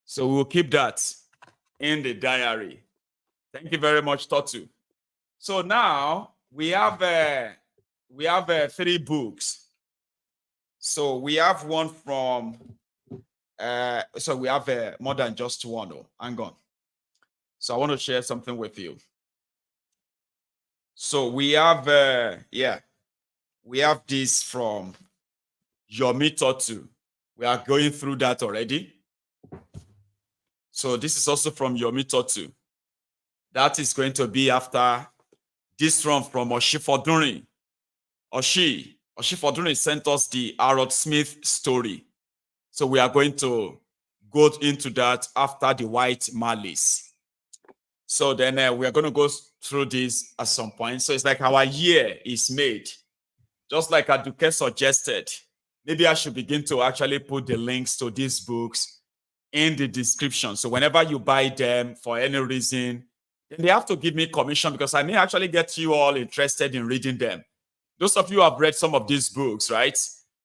So we'll keep that in the diary. Thank you very much, Totu. So now we have 3 books. So we have one from so we have more than just one. Oh, hang on. So I want to share something with you. So we have we have this from Yomi Totu. We are going through that already. So this is also from Yomi Totu. That is going to be after this one from Oshifodunrin. Oshifodunrin sent us the Harold Smith story. So we are going to go into that after the White Malice. So then we are going to go through this at some point. So it's like our year is made. Just like Aduke suggested, maybe I should begin to actually put the links to these books in the description. So whenever you buy them for any reason, then they have to give me commission because I may actually get you all interested in reading them. Those of you who have read some of these books, right?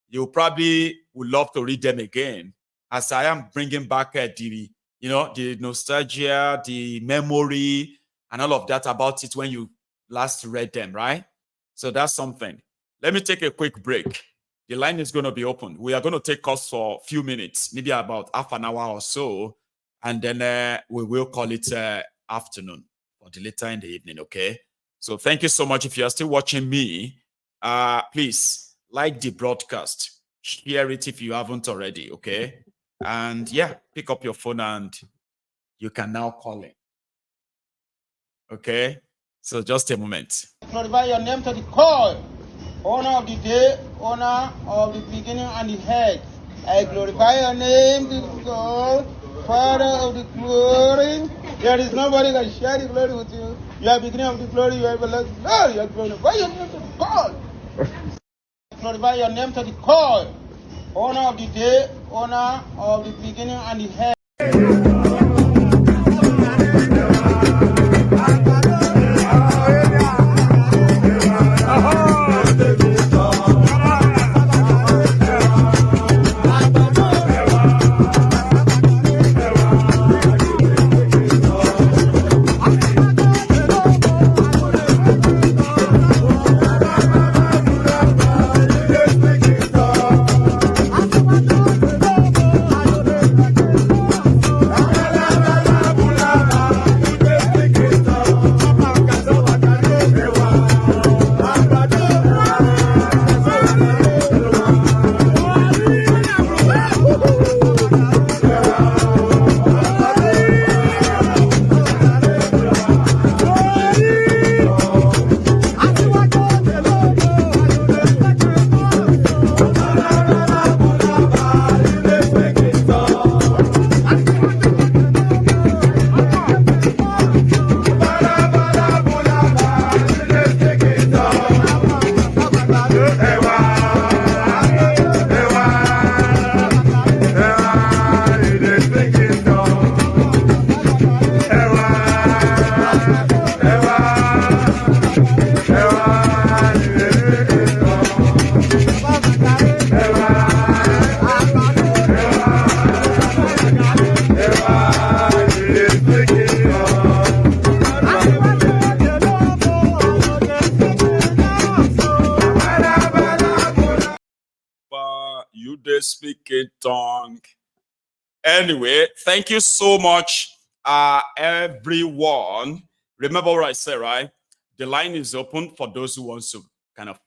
You probably would love to read them again, as I am bringing back the nostalgia, the memory, and all of that about it when you last read them, right? So that's something. Let me take a quick break. The line is going to be open. We are going to take calls for a few minutes, maybe about half an hour or so, and then we will call it afternoon or the later in the evening, okay? So thank you so much. If you are still watching me, please like the broadcast, share it if you haven't already, okay? And yeah, pick up your phone and you can now call in. Okay? So just a moment. Glorify your name to the call. Owner of the day, owner of the beginning and the head. I glorify your name, the God, Father of the glory. There is nobody can share the glory with you. You are beginning of the glory, you are everlasting. No, you are glorify your name to the call. Glorify your name to the call. Owner of the day, owner of the beginning and the head. Speaking tongue. Anyway, thank you so much, everyone. Remember what I said, right? The line is open for those who want to kind of,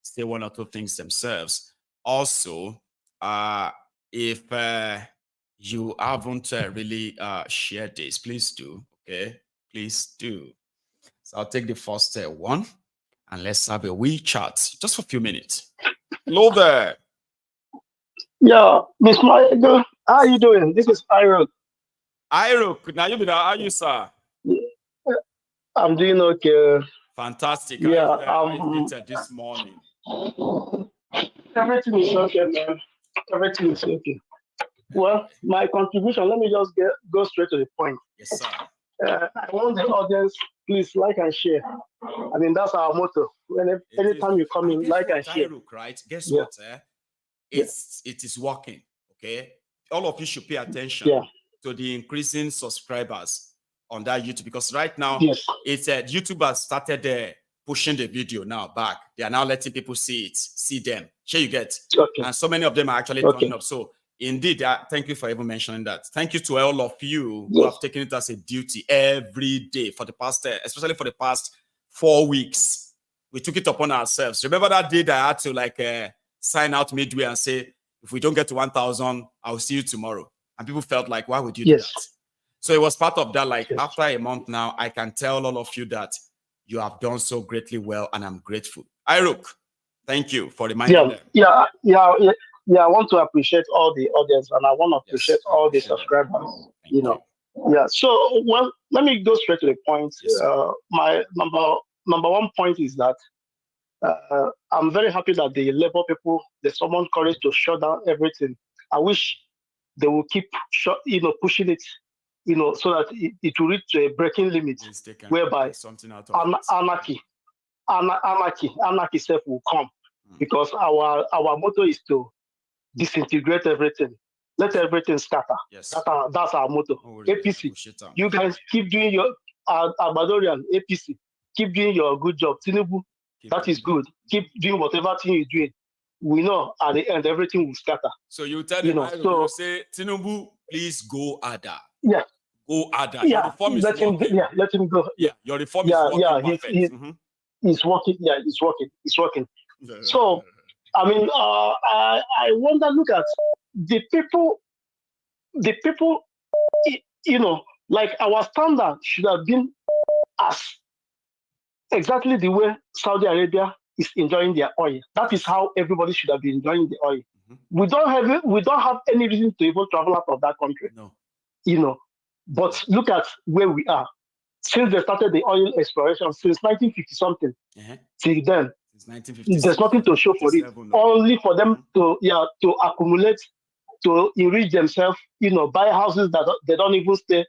say one or two things themselves. Also, if you haven't really shared this, please do. Okay, please do. So I'll take the first one, and let's have a wee chat just for a few minutes. Hello there. Yeah, Miss Michael, how are you doing? This is Iroh. Iroh, now you be there. How are you, sir? I'm doing okay. Fantastic. Yeah, I did this morning. Everything is okay, man. Everything is okay. Well, my contribution, let me just go straight to the point. Yes, sir. I want the audience, please like and share. I mean, that's our motto. Anytime you come in, like and share. Right? Guess what? It is working. Okay. all of you should pay attention to the increasing subscribers on that YouTube, because right now it's YouTube has started pushing the video now back. They are now letting people see them. Sure, you get, and so many of them are actually turning up. So indeed, thank you for even mentioning that. Thank you to all of you who have taken it as a duty every day for the past, especially for the past 4 weeks. We took it upon ourselves. Remember that day that I had to sign out midway and say, if we don't get to 1,000, I'll see you tomorrow. And people felt like, why would you do that? So it was part of that. Like after a month now, I can tell all of you that you have done so greatly well, and I'm grateful. Iruk, thank you for reminding them. I want to appreciate all the audience, and I want to appreciate all the subscribers. You know. So, well, let me go straight to the point. My number one point is that I'm very happy that the Labour people, they summoned courage to shut down everything. I wish they will keep pushing it, so that it will reach a breaking limit whereby anarchy self will come, because our motto is to disintegrate everything, let everything scatter. That's our motto. APC, you guys keep doing your Abadorian APC, keep doing your good job. Tinubu, that is good. Keep doing whatever thing you're doing. We know at the end everything will scatter. So you tell them, you say, Tinubu, please go harder. Go harder. Your reform is working. Let him go. Your reform is working. It's working. It's working. So, I mean, I wonder, look at the people, like our standard should have been as exactly the way Saudi Arabia is enjoying their oil. That is how everybody should have been enjoying the oil. We don't have any reason to even travel out of that country. No. But look at where we are. Since they started the oil exploration, since 1950 something, till then, there's nothing to show for it. Only for them to accumulate, to enrich themselves, buy houses that they don't even stay,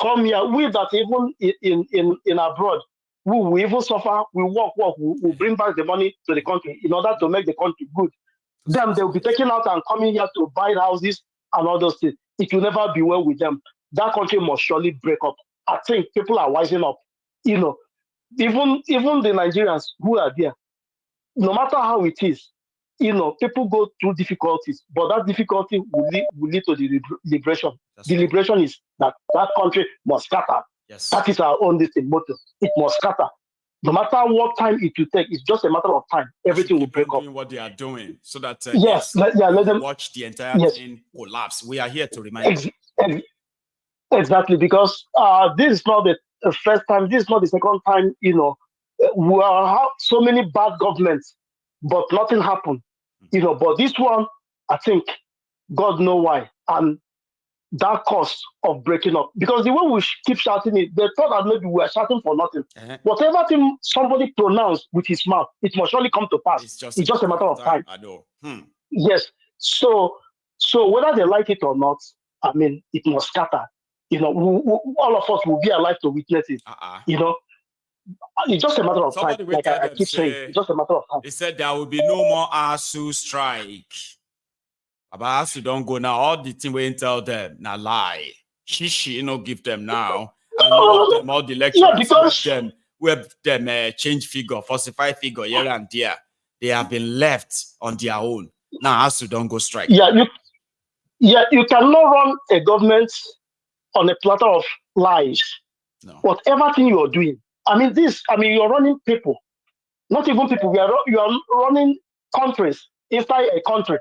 come here. We that even in abroad, we will even suffer, we work, we bring back the money to the country in order to make the country good. Then they'll be taken out and coming here to buy houses and all those things. It will never be well with them. That country must surely break up. I think people are wising up. Even the Nigerians who are there, no matter how it is, people go through difficulties, but that difficulty will lead to the liberation. The liberation is that country must scatter. That is our own motto. It must scatter. No matter what time it will take, it's just a matter of time. Everything will break up. Doing what they are doing, so that let them watch the entire thing collapse. We are here to remind you. Exactly, because this is not the first time. This is not the second time. We have so many bad governments, but nothing happened. But this one, I think, God knows why, and that cost of breaking up. Because the way we keep shouting it, they thought that maybe we are shouting for nothing. Whatever thing somebody pronounced with his mouth, it must surely come to pass. It's just a matter of time. I know. Yes. So whether they like it or not, I mean, it must scatter. All of us will be alive to witness it. It's just a matter of time. Like I keep saying, it's just a matter of time. They said there will be no more ASU strike. About ASU don't go now. All the thing we tell them, now lie. She give them now. And all the lecturers with them change figure, falsify figure here and there. They have been left on their own. Now ASU don't go strike. You cannot run a government on a platter of lies. No. Whatever thing you are doing. You're running people. Not even people. You are running countries inside a country.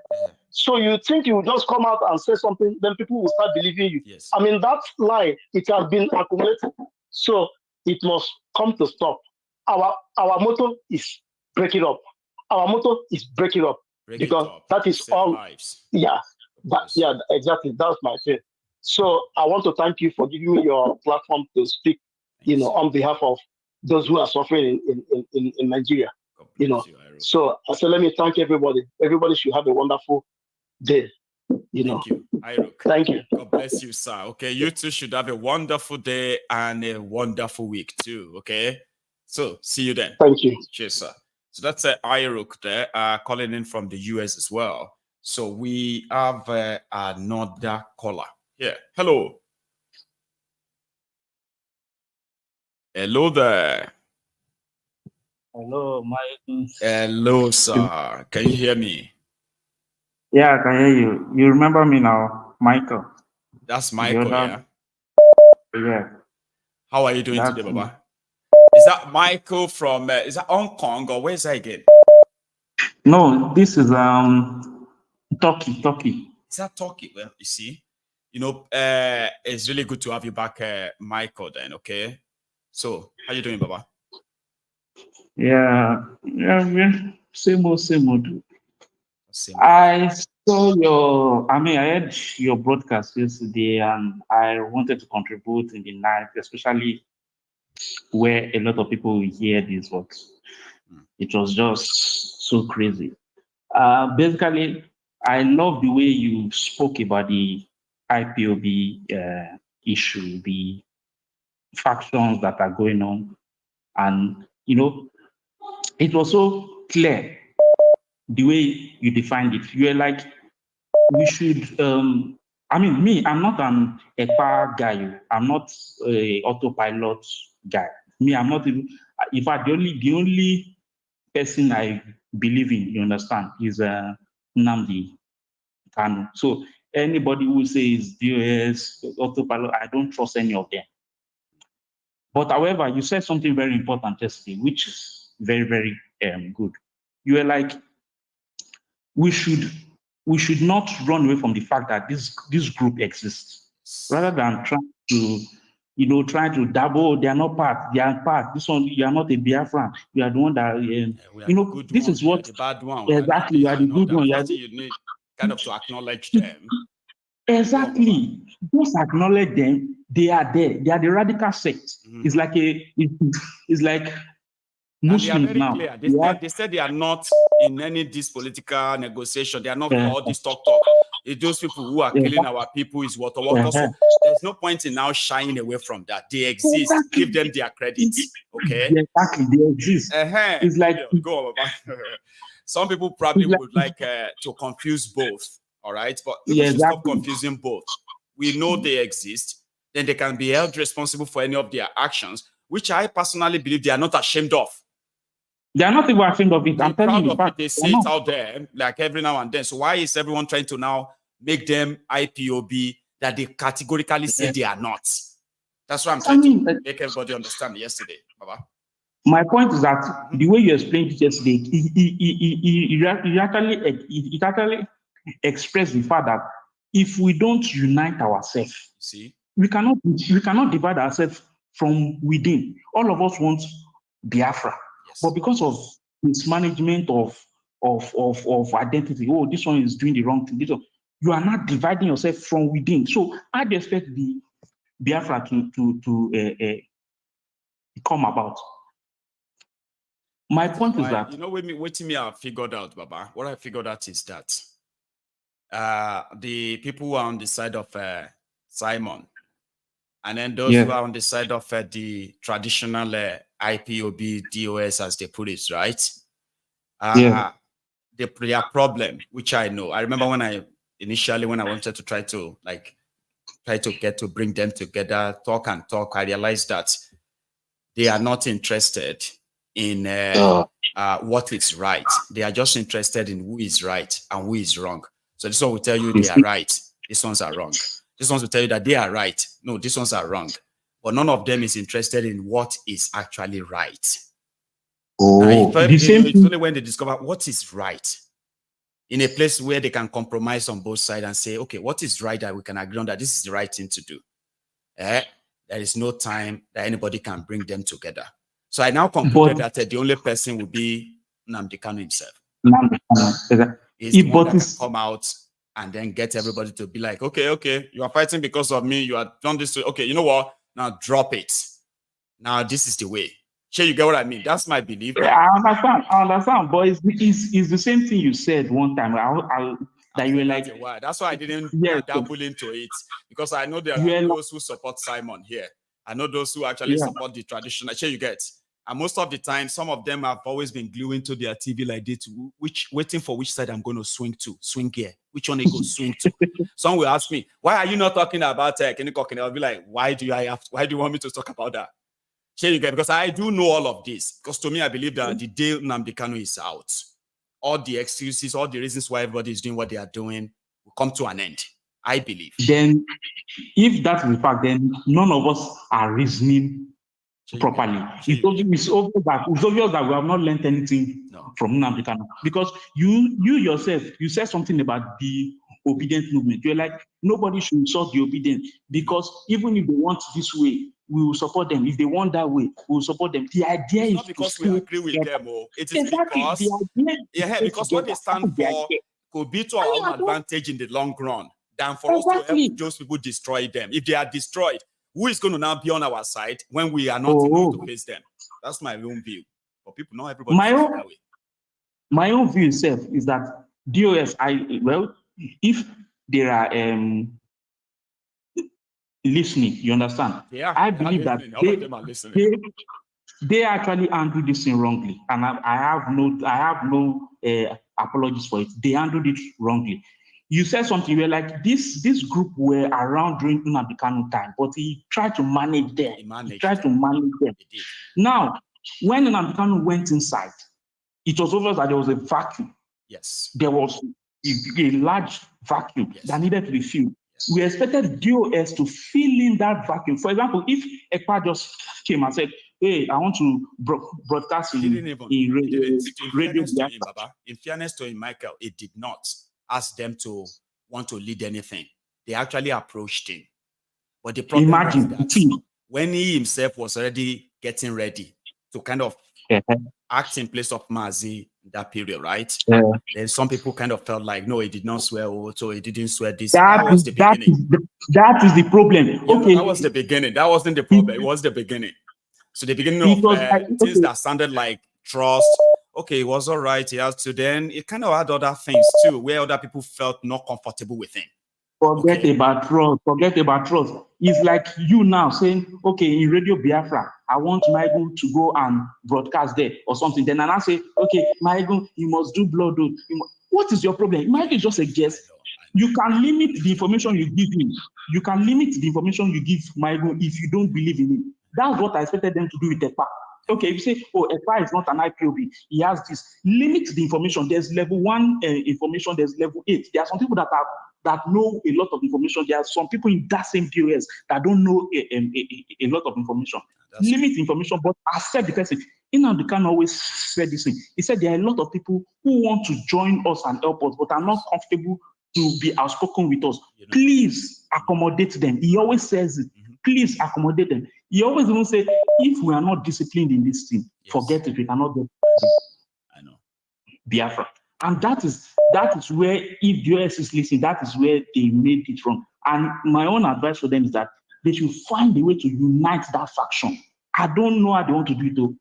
So you think you just come out and say something, then people will start believing you. Yes. That lie, it has been accumulated. So it must come to stop. Our motto is break it up. Our motto is break it up. Because that is all. Lives. Exactly. That's my fear. So I want to thank you for giving me your platform to speak, on behalf of those who are suffering in Nigeria. So I said, let me thank everybody. Everybody should have a wonderful day. Thank you, Iruk. Thank you. God bless you, sir. Okay, you too should have a wonderful day and a wonderful week too. Okay, so see you then. Thank you. Cheers, sir. So that's Iruk there, calling in from the US as well. So we have another caller here. Hello. Hello there. Hello, Michael. Hello, sir. Can you hear me? Yeah, I can hear you. You remember me now, Michael? That's Michael, yeah? Yeah. How are you doing today, Baba? Is that Michael from, is that Hong Kong or where is that again? No, this is Turkey. Is that Turkey? Well, you see, it's really good to have you back, Michael, then, okay? So, how you doing, Baba? Yeah, same old. I heard your broadcast yesterday and I wanted to contribute in the night, especially where a lot of people will hear this, but it was just so crazy. Basically, I love the way you spoke about the IPOB issue, the factions that are going on. And, it was so clear the way you defined it. You were like, we should, I'm not an EPA guy. I'm not a autopilot guy. I'm not even, in fact, the only person I believe in, you understand, is Nnamdi Kanu. So anybody who says DOS, autopilot, I don't trust any of them. But however, you said something very important yesterday, which is very, very good. You were like, we should not run away from the fact that this group exists, rather than trying to dabble. They are not part. They are part. This one, you are not a Biafran. You are the one that this is what the bad one. exactly. You are the good one. You need kind of to acknowledge them. Exactly. Just acknowledge them. They are there. They are the radical sect. It's like it's like Muslims now. Clear. They said they are not in any this political negotiation. They are not all this talk. It's those people who are killing our people is what. So there's no point in now shying away from that. They exist. Exactly. Give them their credits. Okay. Exactly. They exist. It's like go on. Some people probably would like to confuse both. All right, but people should stop confusing both. We know they exist. Then they can be held responsible for any of their actions, which I personally believe they are not ashamed of. They are not even ashamed of it. I'm telling you, they say it out there like every now and then. So why is everyone trying to now make them IPOB that they categorically say they are not? That's what I'm trying to make everybody understand yesterday, Baba. My point is that the way you explained it yesterday, it actually expressed the fact that if we don't unite ourselves, we cannot divide ourselves from within. All of us want Biafra. But because of mismanagement of identity, this one is doing the wrong thing. You are not dividing yourself from within. So I'd expect the Biafra to come about. My point is that what me I figured out, Baba. What I figured out is that the people who are on the side of Simon, and then those who are on the side of the traditional IPOB, DOS, as they put it, right? Their problem, which I know. I remember when I wanted to try to get to bring them together, talk, I realized that they are not interested in what is right. They are just interested in who is right and who is wrong. So this one will tell you they are right. These ones are wrong. This ones will tell you that they are right. No, these ones are wrong. But none of them is interested in what is actually right. It's only when they discover what is right in a place where they can compromise on both sides and say, okay, what is right that we can agree on that this is the right thing to do. There is no time that anybody can bring them together. So I now concluded that the only person will be Nnamdi Kanu himself. He's the one that can come out and then get everybody to be like, okay, you are fighting because of me. You have done this. Okay, you know what? Now drop it. Now this is the way. Sure, you get what I mean? That's my belief. I understand. But it's the same thing you said one time. That you were like, that's why I didn't dabble into it, because I know there are those who support Simon here. I know those who actually support the traditional. Sure, you get. And most of the time, some of them have always been gluing to their TV like this, waiting for which side I'm going to swing to, swing here, which one they go swing to. Some will ask me, why are you not talking about tech? I'll be like, why do you want me to talk about that? Because I do know all of this. Because to me, I believe that the day Nnamdi Kanu is out, all the excuses, all the reasons why everybody is doing what they are doing will come to an end. I believe. Then, if that's the fact, then none of us are reasoning properly. It's obvious that we have not learned anything from Nnamdi Kanu, because you yourself, you said something about the obedient movement. You're like, nobody should insult the obedient, because even if they want this way, we will support them. If they want that way, we will support them. The idea is not because we agree with them, it is because what they stand for could be to our own advantage in the long run than for us to help those people destroy them. If they are destroyed, who is going to now be on our side when we are not able to face them? That's my own view. For people, not everybody feels that way. My own view itself is that DOS, if there are listening, you understand? Yeah, I believe that all of them are listening. They actually handled this thing wrongly, and I have no apologies for it. They handled it wrongly. You said something, you were like, this group were around during Nnamdi Kanu time, but he tried to manage them. He tried to manage them. Now, when Nnamdi Kanu went inside, it was obvious that there was a vacuum. Yes. There was a large vacuum that needed to be filled. Yes. We expected DOS to fill in that vacuum. For example, if Ekpa just came and said, hey, I want to broadcast in radio. In fairness to him, Michael, it did not ask them to want to lead anything. They actually approached him. But the problem was that when he himself was already getting ready to kind of act in place of Mazi in that period, right? Then some people kind of felt like, no, he did not swear, so he didn't swear this. That was the beginning. That is the problem. Yeah, okay. That was the beginning. That wasn't the problem. It was the beginning. So the beginning of things that sounded like trust. Okay, it was all right. He has to. Then it kind of had other things too, where other people felt not comfortable with him. Forget about trust. It's like you now saying, okay, in Radio Biafra, I want Michael to go and broadcast there or something. Then I say, okay, Michael, you must do blood. What is your problem? Michael is just a guest. You can limit the information you give him. You can limit the information you give Michael if you don't believe in him. That's what I expected them to do with Ekpa. Okay, if you say, oh, Ekpa is not an IPOB, he has this. Limit the information. There's level 1 information, there's level 8. There are some people that know a lot of information. There are some people in that same POS that don't know a lot of information. Limit the information, but accept the person. Nnamdi Kanu always said this thing. He said there are a lot of people who want to join us and help us, but are not comfortable to be outspoken with us. Please accommodate them. He always says it. Please accommodate them. He always even say, if we are not disciplined in this thing, forget it. We cannot get I know. Biafra. And that is where, if the US is listening, that is where they made it wrong. And my own advice for them is that they should find a way to unite that faction. I don't know how they want to do it though.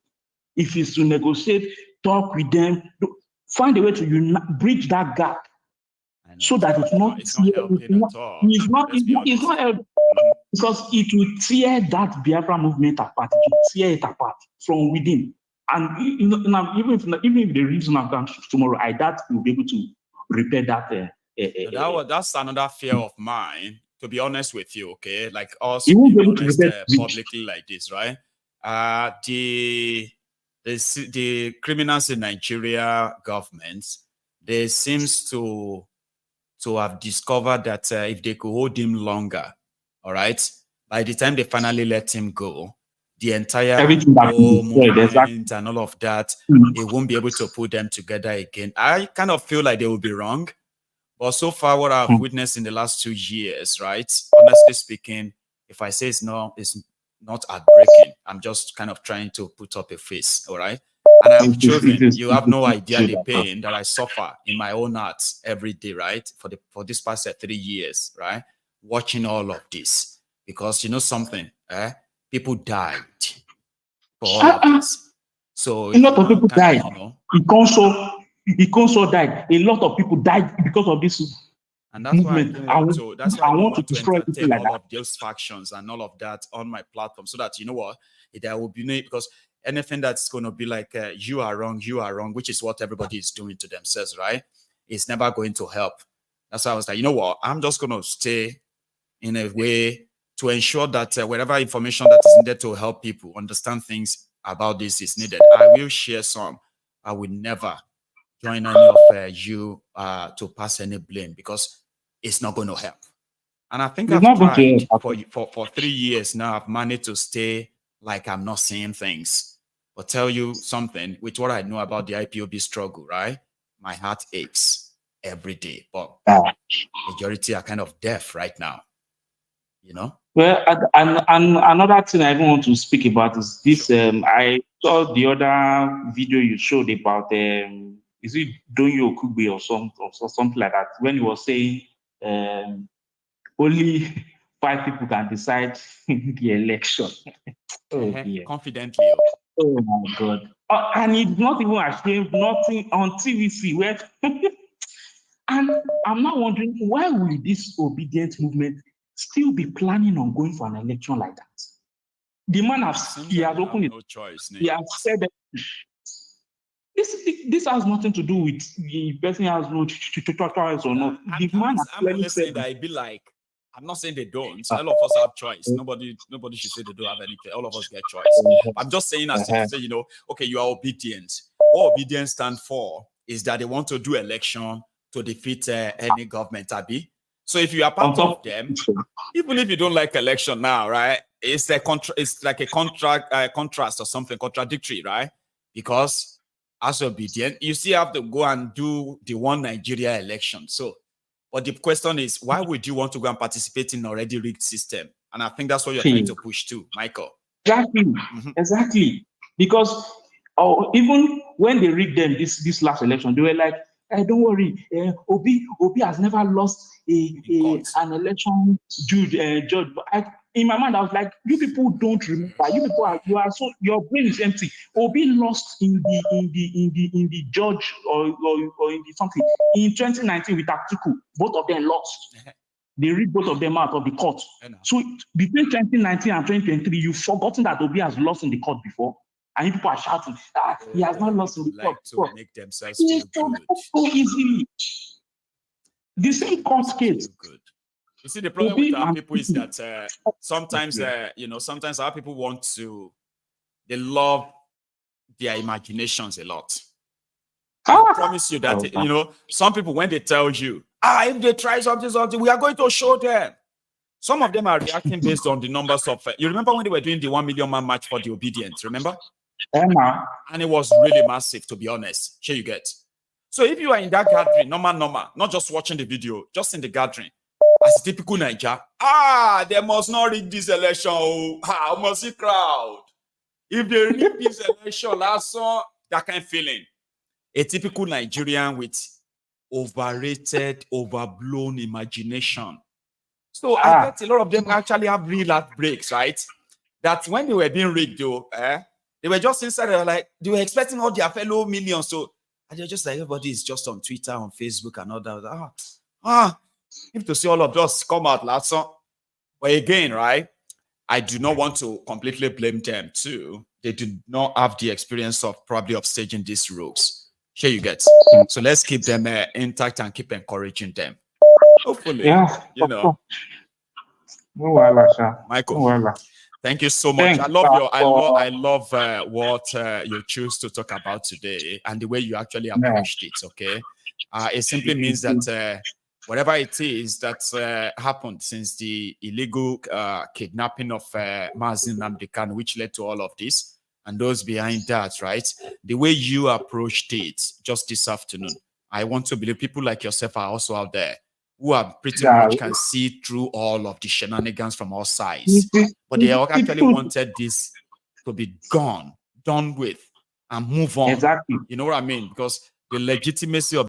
If it's to negotiate, talk with them, find a way to bridge that gap so that it's not helping at all. It's not helping because it will tear that Biafra movement apart. It will tear it apart from within. And even if the reason I've gone tomorrow, I doubt we'll be able to repair that. That's another fear of mine, to be honest with you, okay? Like us being honest publicly like this, right? The criminals in Nigeria governments, they seems to have discovered that if they could hold him longer, all right, by the time they finally let him go, the entire movement and all of that, they won't be able to put them together again. I kind of feel like they will be wrong. But so far, what I've witnessed in the last 2 years, right? Honestly speaking, if I say it's not heartbreaking, I'm just kind of trying to put up a face, all right? And I've chosen, you have no idea the pain that I suffer in my own heart every day, right? For this past 3 years, right? Watching all of this. Because you know something, people died for all of this. So a lot of people died. Ikonso died. A lot of people died because of this. And that's movement. Why I want to destroy all of those factions and all of that on my platform, so that you know what, there will be no, because anything that's going to be like, you are wrong, which is what everybody is doing to themselves, right? It's never going to help. That's why I was like, you know what? I'm just going to stay in a way to ensure that whatever information that is needed to help people understand things about this is needed. I will share some. I will never join any of you to pass any blame, because it's not going to help. And I think I've tried for 3 years now. I've managed to stay like I'm not seeing things. But tell you something, with what I know about the IPOB struggle, right? My heart aches every day. But majority are kind of deaf right now. You know? Well, and another thing I even want to speak about is this. I saw the other video you showed about is it Donyo Okugbe or something like that, when he was saying only 5 people can decide the election. Oh dear. Confidently. Oh my God. And he's not even ashamed, nothing on TVC. Where and I'm now wondering, why will this obedient movement still be planning on going for an election like that? The man has opened it. No choice. He has said that this has nothing to do with the person has no choice or not. The man has clearly said that it'd be like, I'm not saying they don't. All of us have choice. Nobody should say they don't have any. All of us get choice. I'm just saying, as if to say, you know, okay, you are obedient. What obedience stands for is that they want to do election to defeat any government, Abi. So if you are part of them, even if you don't like election now, right? It's like a contrast or something contradictory, right? Because as obedient, you still have to go and do the one Nigeria election. So, but the question is, why would you want to go and participate in already rigged system? And I think that's what you're trying to push too, Michael. Exactly. Because even when they rigged them this last election, they were like, hey, don't worry, Obi has never lost an election judge. But in my mind, I was like, you people don't remember. Your brain is empty. Obi lost in the judge or in the something in 2019 with Atiku. Both of them lost. They rigged both of them out of the court. So between 2019 and 2023, you've forgotten that Obi has lost in the court before. And people are shouting, he has not lost in the court. To make themselves feel good. So easily. The same court case. You see, the problem with our people is that sometimes, sometimes our people they love their imaginations a lot. I promise you that, some people, when they tell you, if they try something, we are going to show them. Some of them are reacting based on the numbers of, you remember when they were doing the 1 million man march for the obedience, remember? And it was really massive, to be honest. Here you get. So if you are in that gathering, normal, not just watching the video, just in the gathering, as typical Niger, they must not rig this election. Must see crowd. If they rig this election, last song, that kind of feeling. A typical Nigerian with overrated, overblown imagination. So I bet a lot of them actually have real outbreaks, right? That when they were being rigged, though, they were just inside. They were expecting all their fellow millions. So and they're just like, everybody is just on Twitter, on Facebook, and all that. If to see all of us come out last song. But again, right? I do not want to completely blame them too. They do not have the experience of staging these rogues. Here you get. So let's keep them intact and keep encouraging them. Hopefully, Michael. Thank you so much. I love what you choose to talk about today and the way you actually approached it. Okay, it simply means that whatever it is that happened since the illegal kidnapping of Mazi Nnamdi Kanu, which led to all of this, and those behind that, right? The way you approached it just this afternoon, I want to believe people like yourself are also out there who are pretty much can see through all of the shenanigans from all sides. But they actually wanted this to be done with, and move on. Exactly. You know what I mean? Because the legitimacy of